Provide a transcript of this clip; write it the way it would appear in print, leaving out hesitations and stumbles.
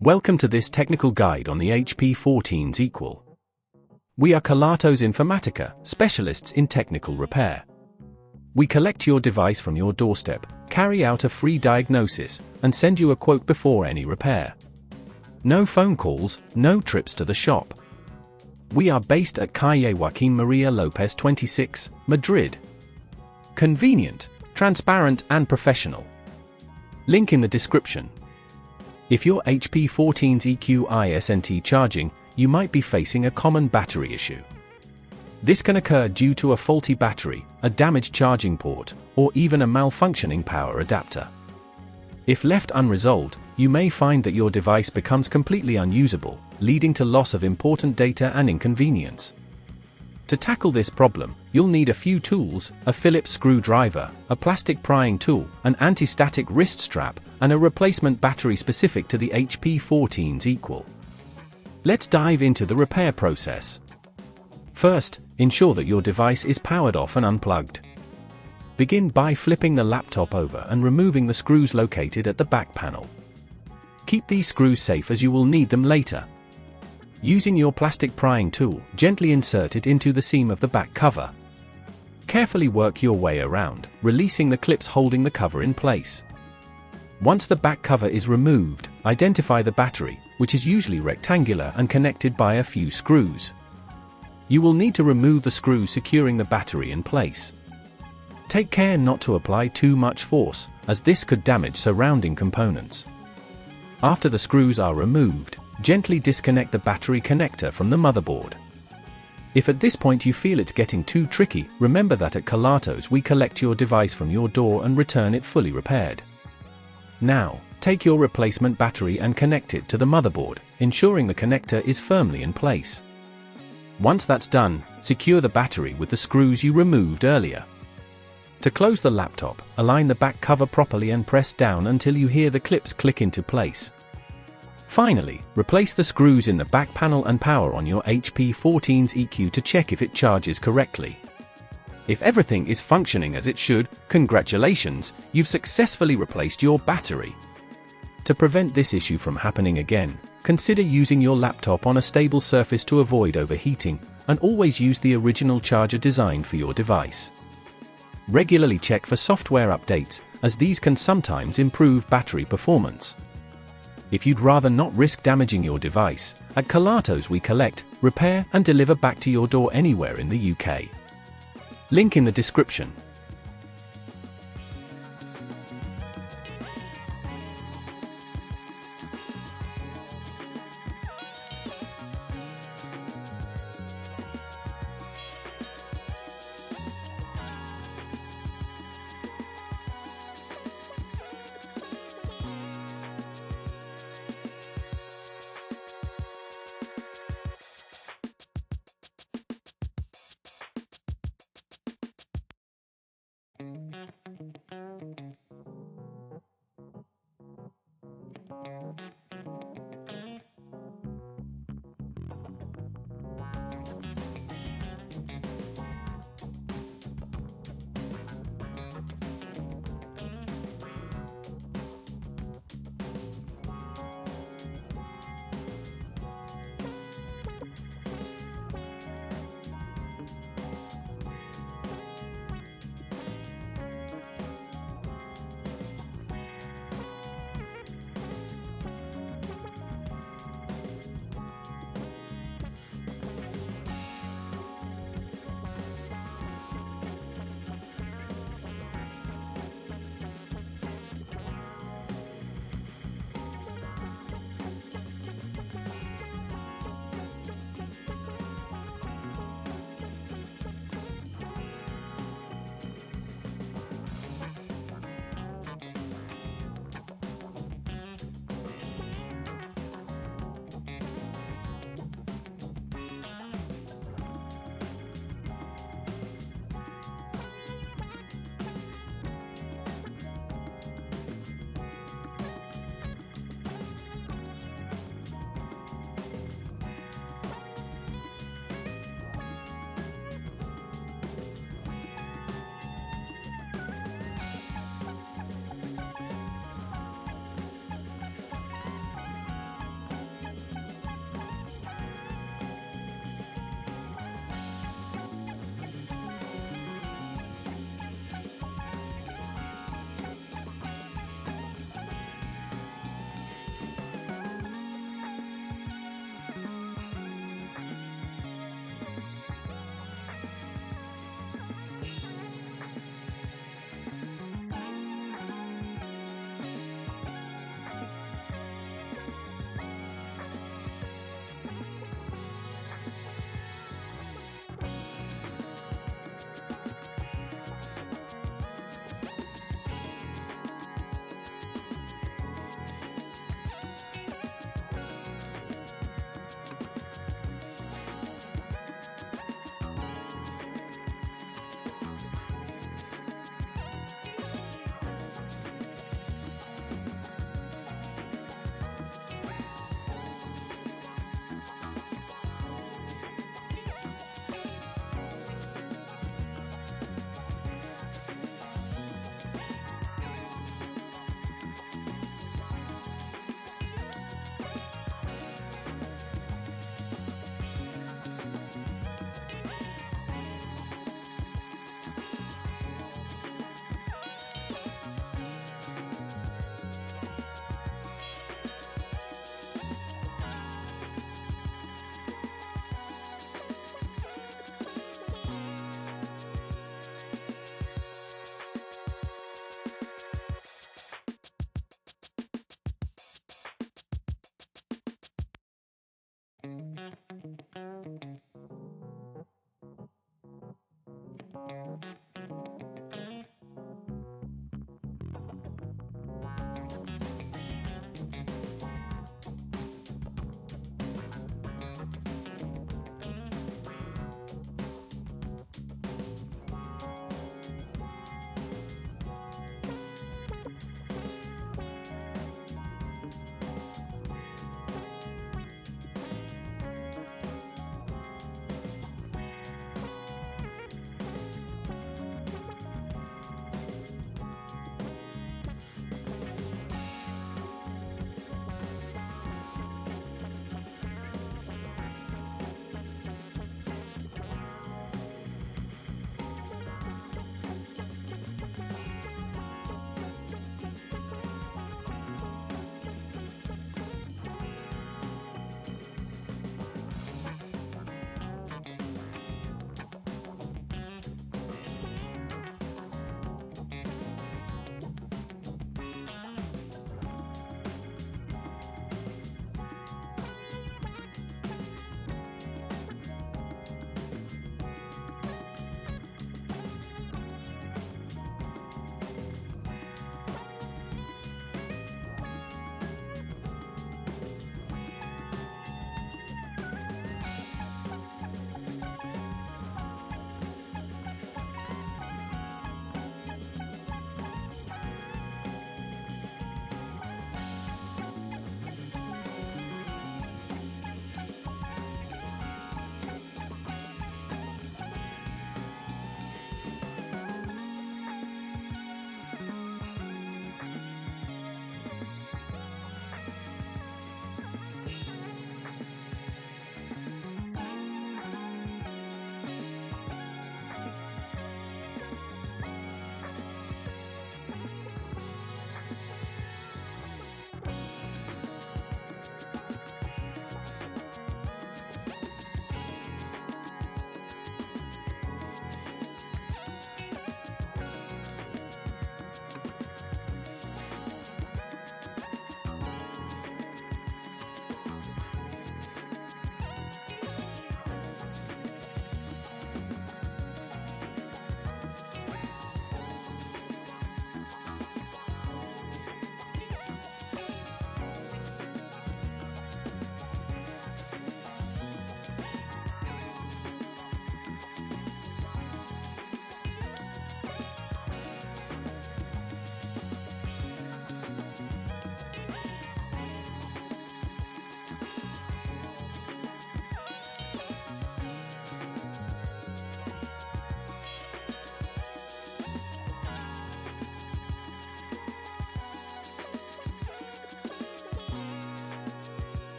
Welcome to this technical guide on the HP 14's Equal. We are Kelatos Informatica, specialists in technical repair. We collect your device from your doorstep, carry out a free diagnosis, and send you a quote before any repair. No phone calls, no trips to the shop. We are based at Calle Joaquín María López 26, Madrid. Convenient, transparent and professional. Link in the description. If your HP 14's EQ isn't charging, you might be facing a common battery issue. This can occur due to a faulty battery, a damaged charging port, or even a malfunctioning power adapter. If left unresolved, you may find that your device becomes completely unusable, leading to loss of important data and inconvenience. To tackle this problem, you'll need a few tools: a Phillips screwdriver, a plastic prying tool, an anti-static wrist strap, and a replacement battery specific to the HP 14's Equal. Let's dive into the repair process. First, ensure that your device is powered off and unplugged. Begin by flipping the laptop over and removing the screws located at the back panel. Keep these screws safe as you will need them later. Using your plastic prying tool, gently insert it into the seam of the back cover. Carefully work your way around, releasing the clips holding the cover in place. Once the back cover is removed, identify the battery, which is usually rectangular and connected by a few screws. You will need to remove the screws securing the battery in place. Take care not to apply too much force, as this could damage surrounding components. After the screws are removed, gently disconnect the battery connector from the motherboard. If at this point you feel it's getting too tricky, remember that at Kelatos we collect your device from your door and return it fully repaired. Now, take your replacement battery and connect it to the motherboard, ensuring the connector is firmly in place. Once that's done, secure the battery with the screws you removed earlier. To close the laptop, align the back cover properly and press down until you hear the clips click into place. Finally, replace the screws in the back panel and power on your HP 14's EQ to check if it charges correctly. If everything is functioning as it should, congratulations, you've successfully replaced your battery. To prevent this issue from happening again, consider using your laptop on a stable surface to avoid overheating, and always use the original charger designed for your device. Regularly check for software updates, as these can sometimes improve battery performance. If you'd rather not risk damaging your device, at Kelatos we collect, repair and deliver back to your door anywhere in the UK. Link in the description.